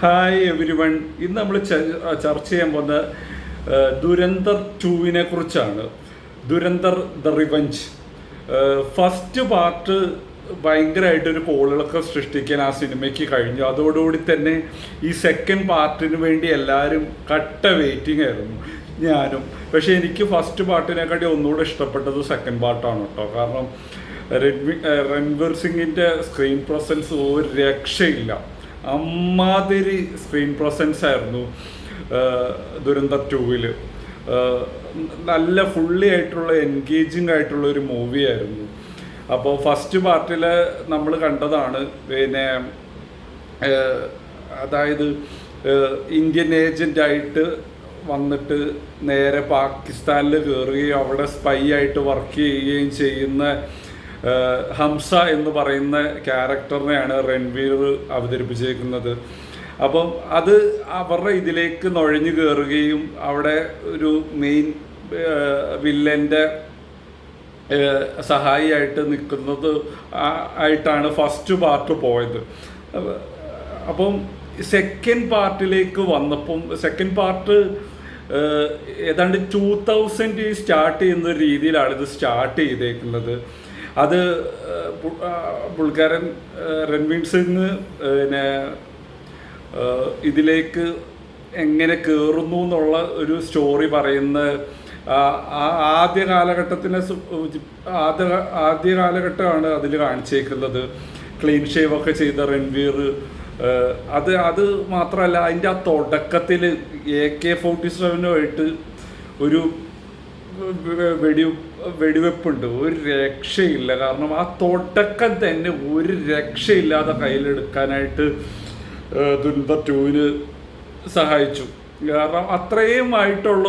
Hi every one. ഇന്ന് നമ്മൾ ചർച്ച ചെയ്യാൻ പോകുന്ന ദുരന്തർ 2 കുറിച്ചാണ്. Dhurandhar the revenge. First part ഭയങ്കരമായിട്ടൊരു കോളിളക്കം സൃഷ്ടിക്കാൻ ആ സിനിമയ്ക്ക് കഴിഞ്ഞു. അതോടുകൂടി തന്നെ ഈ സെക്കൻഡ് പാർട്ടിന് വേണ്ടി എല്ലാവരും കട്ട വെയിറ്റിംഗ് ആയിരുന്നു, ഞാനും. പക്ഷേ എനിക്ക് ഫസ്റ്റ് പാർട്ടിനെക്കാട്ടി ഒന്നുകൂടെ ഇഷ്ടപ്പെട്ടത് സെക്കൻഡ് പാർട്ടാണ് കേട്ടോ. കാരണം രൺവീർ സിംഗിൻ്റെ സ്ക്രീൻ പ്രസൻസ് ഒരു രക്ഷയില്ല. അമ്മാതിരി സ്ക്രീൻ പ്രസൻസ് ആയിരുന്നു ദുരന്തർ 2-ൽ. നല്ല ഫുള്ളി ആയിട്ടുള്ള എൻഗേജിങ് ആയിട്ടുള്ള ഒരു മൂവിയായിരുന്നു. അപ്പോൾ ഫസ്റ്റ് പാർട്ടിൽ നമ്മൾ കണ്ടതാണ് പിന്നെ അതായത് ഇന്ത്യൻ ഏജൻ്റായിട്ട് വന്നിട്ട് നേരെ പാകിസ്ഥാനിൽ കയറുകയും അവിടെ സ്പൈ ആയിട്ട് വർക്ക് ചെയ്യുകയും ചെയ്യുന്ന ഹംസ എന്ന് പറയുന്ന ക്യാരക്ടറിനെയാണ് രൺവീർ അവതരിപ്പിച്ചേക്കുന്നത്. അപ്പം അത് അവരുടെ ഇതിലേക്ക് നുഴഞ്ഞു കയറുകയും അവിടെ ഒരു മെയിൻ വില്ലൻ്റെ സഹായിയായിട്ട് നിൽക്കുന്നത് ആയിട്ടാണ് ഫസ്റ്റ് പാർട്ട് പോയത്. അപ്പം സെക്കൻഡ് പാർട്ടിലേക്ക് വന്നപ്പം സെക്കൻഡ് പാർട്ട് ഏതാണ്ട് 2000 സ്റ്റാർട്ട് ചെയ്യുന്ന രീതിയിലാണ് ഇത് സ്റ്റാർട്ട് ചെയ്തേക്കുന്നത്. അത് പുള്ളിക്കാരൻ രൺവീർ സിംഗ് പിന്നെ ഇതിലേക്ക് എങ്ങനെ കയറുന്നു എന്നുള്ള ഒരു സ്റ്റോറി പറയുന്ന ആദ്യ കാലഘട്ടമാണ് അതിൽ കാണിച്ചേക്കുന്നത്. ക്ലീൻ ഷേവ് ഒക്കെ ചെയ്ത രൺവീർ. അത് മാത്രമല്ല, അതിൻ്റെ ആ തുടക്കത്തിൽ AK-47 ഒരു വെടിവെപ്പുണ്ട്. ഒരു രക്ഷയില്ല. കാരണം ആ തുടക്കം തന്നെ ഒരു രക്ഷയില്ലാതെ കയ്യിലെടുക്കാനായിട്ട് ദുരന്തർ 2-ന് സഹായിച്ചു. കാരണം അത്രയും ആയിട്ടുള്ള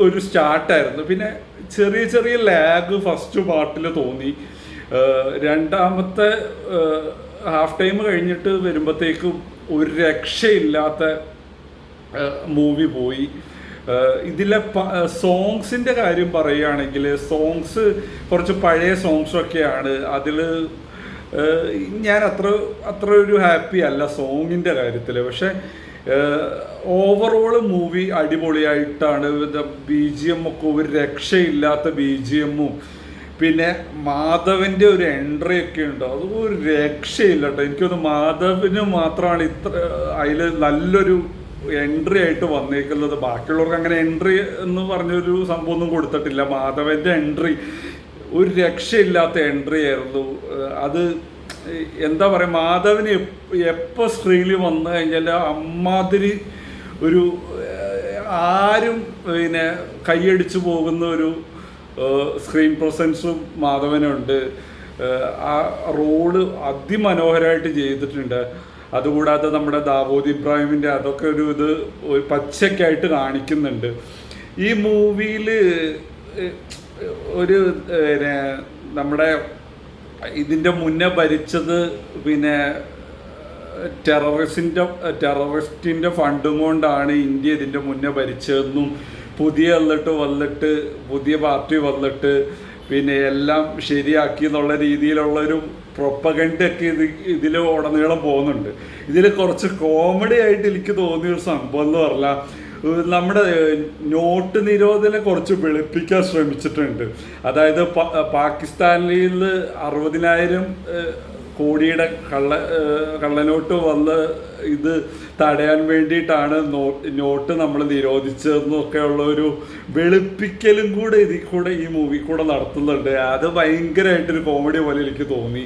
ഒരു സ്റ്റാർട്ടായിരുന്നു. പിന്നെ ചെറിയ ചെറിയ ലാഗ് ഫസ്റ്റ് പാർട്ടിൽ തോന്നി. രണ്ടാമത്തെ ഹാഫ് ടൈം കഴിഞ്ഞിട്ട് വരുമ്പോഴത്തേക്കും ഒരു രക്ഷയില്ലാത്ത മൂവി പോയി. ഇതിലെ സോങ്സിൻ്റെ കാര്യം പറയുകയാണെങ്കിൽ സോങ്സ് കുറച്ച് പഴയ സോങ്സൊക്കെയാണ്. അതിൽ ഞാൻ അത്ര ഒരു ഹാപ്പി അല്ല സോങ്ങിൻ്റെ കാര്യത്തിൽ. പക്ഷേ ഓവറോൾ മൂവി അടിപൊളിയായിട്ടാണ്. BGM ഒക്കെ ഒരു രക്ഷയില്ലാത്ത BGM-ഉം പിന്നെ മാധവൻ്റെ ഒരു എൻട്രി ഒക്കെ ഉണ്ട്. അത് ഒരു രക്ഷയില്ല കേട്ടോ. എനിക്കൊന്ന് മാധവിന് മാത്രമാണ് അതിൽ നല്ലൊരു എൻട്രി ആയിട്ട് വന്നേക്കുന്നത്. ബാക്കിയുള്ളവർക്ക് അങ്ങനെ എൻട്രി എന്ന് പറഞ്ഞൊരു സംഭവമൊന്നും കൊടുത്തിട്ടില്ല. മാധവൻ്റെ എൻട്രി ഒരു രക്ഷയില്ലാത്ത എൻട്രി ആയിരുന്നു. അത് എന്താ പറയുക, മാധവന് എപ്പോൾ സ്ക്രീനിൽ വന്നു കഴിഞ്ഞാൽ അമ്മാതിരി ഒരു ആരും പിന്നെ കൈയടിച്ചു പോകുന്ന ഒരു സ്ക്രീൻ പ്രസൻസും മാധവനുണ്ട്. ആ റോള് അതിമനോഹരമായിട്ട് ചെയ്തിട്ടുണ്ട്. അതുകൂടാതെ നമ്മുടെ ദാവൂദ് ഇബ്രാഹിമിൻ്റെ അതൊക്കെ ഒരു പച്ചക്കായിട്ട് കാണിക്കുന്നുണ്ട്. ഈ മൂവിയിൽ ഒരു നമ്മുടെ ഇതിൻ്റെ മുന്നേ ഭരിച്ചത് പിന്നെ ടെററിസ്റ്റിൻ്റെ ഫണ്ടും കൊണ്ടാണ് ഇന്ത്യ ഇതിൻ്റെ മുന്നേ ഭരിച്ചതെന്നും പുതിയ പാർട്ടി വന്നിട്ട് പിന്നെ എല്ലാം ശരിയാക്കി എന്നുള്ള രീതിയിലുള്ളൊരു പ്രൊപ്പഗണ്ടൊക്കെ ഇതിൽ ഉടനീളം പോകുന്നുണ്ട്. ഇതിൽ കുറച്ച് കോമഡി ആയിട്ട് എനിക്ക് തോന്നിയൊരു സംഭവം എന്ന് പറഞ്ഞാൽ നമ്മുടെ നോട്ട് നിരോധനം കുറച്ച് വെളുപ്പിക്കാൻ ശ്രമിച്ചിട്ടുണ്ട്. അതായത് പാകിസ്ഥാനിൽ 60,000 കോടിയുടെ കള്ളനോട്ട് വന്ന് ഇത് തടയാൻ വേണ്ടിയിട്ടാണ് നോട്ട് നമ്മൾ നിരോധിച്ചതെന്നൊക്കെയുള്ള ഒരു വെളുപ്പിക്കലും കൂടെ ഈ മൂവി കൂടെ നടത്തുന്നുണ്ട്. അത് ഭയങ്കരമായിട്ടൊരു കോമഡി പോലെ എനിക്ക് തോന്നി.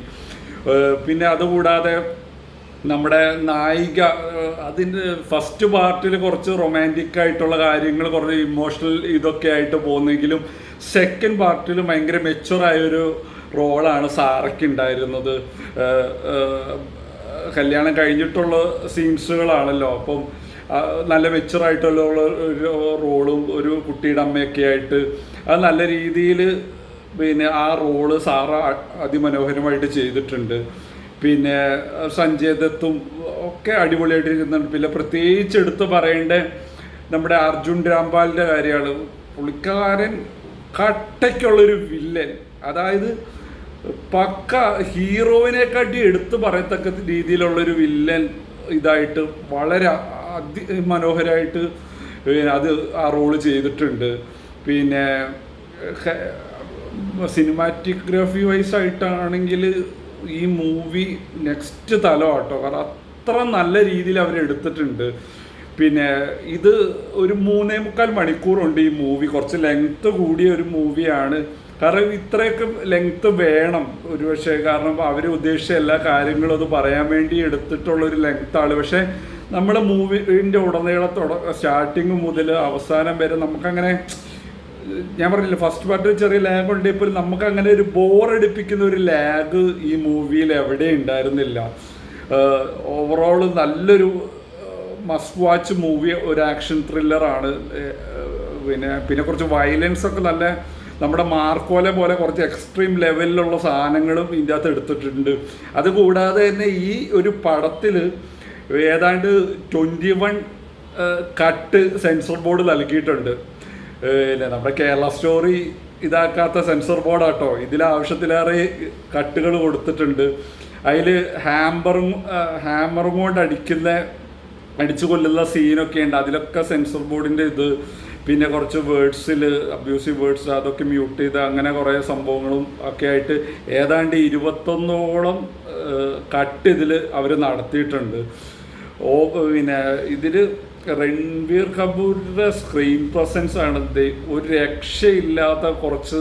പിന്നെ അതുകൂടാതെ നമ്മുടെ നായിക അതിൻ്റെ ഫസ്റ്റ് പാർട്ടിൽ കുറച്ച് റൊമാൻറ്റിക് ആയിട്ടുള്ള കാര്യങ്ങൾ, കുറച്ച് ഇമോഷണൽ ഇതൊക്കെ ആയിട്ട് പോകുന്നെങ്കിലും സെക്കൻഡ് പാർട്ടിൽ ഭയങ്കര മെച്ചുവറായൊരു റോളാണ് സാറയ്ക്ക് ഉണ്ടായിരുന്നത്. കല്യാണം കഴിഞ്ഞിട്ടുള്ള സീൻസുകളാണല്ലോ. അപ്പം നല്ല മെച്ചുവറായിട്ടുള്ള ഒരു റോളും ഒരു കുട്ടിയുടെ അമ്മയൊക്കെ ആയിട്ട് അത് നല്ല രീതിയിൽ പിന്നെ ആ റോള് സാറ അതിമനോഹരമായിട്ട് ചെയ്തിട്ടുണ്ട്. പിന്നെ സഞ്ജയ് ദത്തും ഒക്കെ അടിപൊളിയായിട്ട് ഇരിക്കുന്നുണ്ട്. പിന്നെ പ്രത്യേകിച്ച് എടുത്ത് പറയേണ്ട നമ്മുടെ അർജുൻ രാംപാലിൻ്റെ കാര്യമാണ്. പുള്ളിക്കാരൻ കട്ടയ്ക്കുള്ളൊരു വില്ലൻ. അതായത് പക്ക ഹീറോയിനെക്കാട്ടി എടുത്തു പറയത്തക്ക രീതിയിലുള്ളൊരു വില്ലൻ ഇതായിട്ട് വളരെ മനോഹരമായിട്ട് അത് ആ റോള് ചെയ്തിട്ടുണ്ട്. പിന്നെ സിനിമാറ്റോഗ്രാഫി വൈസ് ആയിട്ടാണെങ്കിൽ ഈ മൂവി നെക്സ്റ്റ് തലം ആട്ടോ, കാരണം അത്ര നല്ല രീതിയിൽ അവരെടുത്തിട്ടുണ്ട്. പിന്നെ ഇത് ഒരു 3.25 മണിക്കൂറുണ്ട് ഈ മൂവി, കുറച്ച് ലെങ്ത്ത് കൂടിയ ഒരു മൂവിയാണ്. കാരണം ഇത്രയൊക്കെ ലെങ്ത്ത് വേണം ഒരുപക്ഷെ, കാരണം അവർ ഉദ്ദേശിച്ച എല്ലാ കാര്യങ്ങളും അത് പറയാൻ വേണ്ടി എടുത്തിട്ടുള്ളൊരു ലെങ്ത്താണ്. പക്ഷേ നമ്മുടെ മൂവിൻ്റെ സ്റ്റാർട്ടിങ് മുതൽ അവസാനം വരെ നമുക്കങ്ങനെ, ഞാൻ പറഞ്ഞില്ല ഫസ്റ്റ് പാർട്ട് ചെറിയ ലാഗ് ഉണ്ട്, ഇപ്പോൾ നമുക്കങ്ങനെ ഒരു ബോറടിപ്പിക്കുന്ന ഒരു ലാഗ് ഈ മൂവിയിൽ എവിടെ ഉണ്ടായിരുന്നില്ല. ഓവറോൾ നല്ലൊരു മസ്റ്റ് വാച്ച് മൂവി, ഒരു ആക്ഷൻ ത്രില്ലറാണ്. പിന്നെ കുറച്ച് വയലൻസ് ഒക്കെ നല്ല നമ്മുടെ മാർക്കോലെ പോലെ കുറച്ച് എക്സ്ട്രീം ലെവലിലുള്ള സാധനങ്ങളും ഇതിൻ്റെ അകത്ത് എടുത്തിട്ടുണ്ട്. അതുകൂടാതെ തന്നെ ഈ ഒരു പടത്തിൽ ഏതാണ്ട് 21 കട്ട് സെൻസർ ബോർഡ് നൽകിയിട്ടുണ്ട്. നമ്മുടെ കേരള സ്റ്റോറി ഇതാക്കാത്ത സെൻസർ ബോർഡാട്ടോ, ഇതിലാവശ്യത്തിലേറെ കട്ടുകൾ കൊടുത്തിട്ടുണ്ട്. അതിൽ ഹാമറും കൊണ്ട് അടിച്ചു കൊല്ലുന്ന സീനൊക്കെ ഉണ്ട്, അതിലൊക്കെ സെൻസർ ബോർഡിൻ്റെ ഇത്. പിന്നെ കുറച്ച് വേർഡ്സിൽ അബ്യൂസീവ് വേർഡ്സ് അതൊക്കെ മ്യൂട്ട് ചെയ്ത് അങ്ങനെ കുറേ സംഭവങ്ങളും ഒക്കെ ആയിട്ട് ഏതാണ്ട് 21ഓളം കട്ട് ഇതിൽ അവർ നടത്തിയിട്ടുണ്ട്. പിന്നെ ഇതിൽ രൺവീർ കപൂറിൻ്റെ സ്ക്രീൻ പ്രസൻസ് ആണ് ഒരു രക്ഷയില്ലാത്ത, കുറച്ച്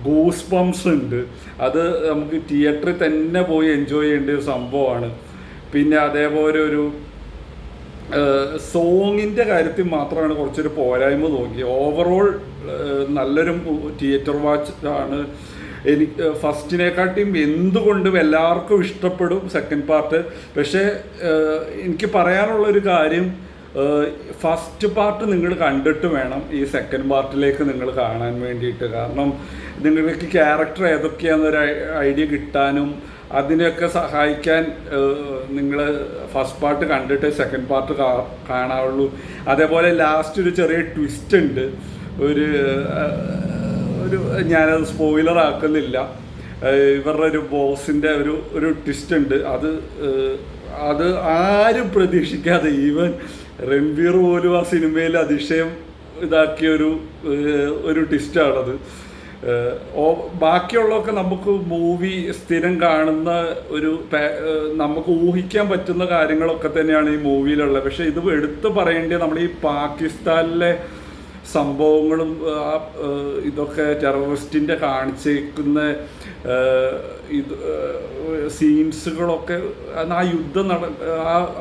ഗൂസ് ബംസ് ഉണ്ട്. അത് നമുക്ക് തിയേറ്ററിൽ തന്നെ പോയി എൻജോയ് ചെയ്യേണ്ട ഒരു സംഭവമാണ്. പിന്നെ അതേപോലെ ഒരു സോങ്ങിൻ്റെ കാര്യത്തിൽ മാത്രമാണ് കുറച്ചൊരു പോരായ്മ തോന്നി. ഓവറോൾ നല്ലൊരു തിയേറ്റർ വാച്ച് ആണ്. എനിക്ക് ഫസ്റ്റിനെക്കാട്ടിയും എന്തുകൊണ്ടും എല്ലാവർക്കും ഇഷ്ടപ്പെടും സെക്കൻഡ് പാർട്ട്. പക്ഷേ എനിക്ക് പറയാനുള്ളൊരു കാര്യം, ഫസ്റ്റ് പാർട്ട് നിങ്ങൾ കണ്ടിട്ട് വേണം ഈ സെക്കൻഡ് പാർട്ടിലേക്ക് നിങ്ങൾ കാണാൻ വേണ്ടിയിട്ട്. കാരണം നിങ്ങൾക്ക് ക്യാരക്ടർ ഏതൊക്കെയാണെന്നൊരു ഐഡിയ കിട്ടാനും അതിനെയൊക്കെ സഹായിക്കാൻ നിങ്ങൾ ഫസ്റ്റ് പാർട്ട് കണ്ടിട്ട് സെക്കൻഡ് പാർട്ട് കാണാവുള്ളൂ. അതേപോലെ ലാസ്റ്റ് ഒരു ചെറിയ ട്വിസ്റ്റ് ഉണ്ട്, ഒരു ഞാനത് സ്പോയിലർ ആക്കുന്നില്ല. ഇവരുടെ ഒരു ബോസിൻ്റെ ഒരു ട്വിസ്റ്റ് ഉണ്ട്. അത് ആരും പ്രതീക്ഷിക്കാതെ, ഈവൻ രൺവീർ പോലും ആ സിനിമയിൽ അതിശയം ഇതാക്കിയൊരു ട്വിസ്റ്റാണത്. ബാക്കിയുള്ളതൊക്കെ നമുക്ക് മൂവി സ്ഥിരം കാണുന്ന നമുക്ക് ഊഹിക്കാൻ പറ്റുന്ന കാര്യങ്ങളൊക്കെ തന്നെയാണ് ഈ മൂവിയിലുള്ളത്. പക്ഷേ ഇത് എടുത്തു പറയേണ്ടത് നമ്മൾ ഈ പാകിസ്ഥാനിലെ സംഭവങ്ങളും ഇതൊക്കെ ടെററിസ്റ്റിൻ്റെ കാണിച്ചേക്കുന്ന സീൻസുകളൊക്കെ, ആ യുദ്ധം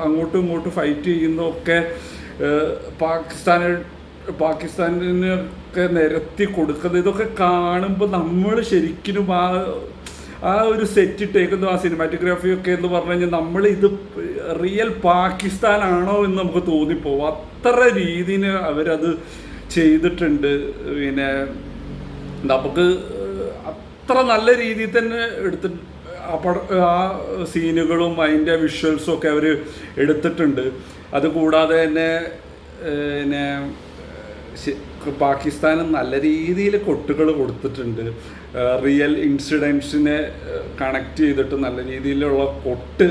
അങ്ങോട്ടും ഇങ്ങോട്ടും ഫൈറ്റ് ചെയ്യുന്നതൊക്കെ പാകിസ്ഥാനിനൊക്കെ നിരത്തി കൊടുക്കുന്നത്, ഇതൊക്കെ കാണുമ്പോൾ നമ്മൾ ശരിക്കും ആ ഒരു സെറ്റ് ഇട്ടേക്കുന്നു, ആ സിനിമാറ്റോഗ്രാഫിയൊക്കെ എന്ന് പറഞ്ഞു കഴിഞ്ഞാൽ നമ്മളിത് റിയൽ പാകിസ്ഥാനാണോ എന്ന് നമുക്ക് തോന്നിപ്പോവും. അത്ര രീതിയിൽ അവരത് ചെയ്തിട്ടുണ്ട്. പിന്നെ നമുക്ക് അത്ര നല്ല രീതിയിൽ തന്നെ ആ സീനുകളും അതിൻ്റെ വിഷ്വൽസും ഒക്കെ അവർ എടുത്തിട്ടുണ്ട്. അതുകൂടാതെ തന്നെ പാകിസ്ഥാന് നല്ല രീതിയിൽ കൊട്ടുകൾ കൊടുത്തിട്ടുണ്ട്. റിയൽ ഇൻസിഡൻസിനെ കണക്ട് ചെയ്തിട്ട് നല്ല രീതിയിലുള്ള കൊട്ട്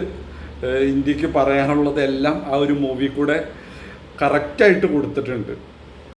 ഇന്ത്യക്ക് പറയാനുള്ളതെല്ലാം ആ ഒരു മൂവി കൂടെ കറക്റ്റായിട്ട് കൊടുത്തിട്ടുണ്ട്.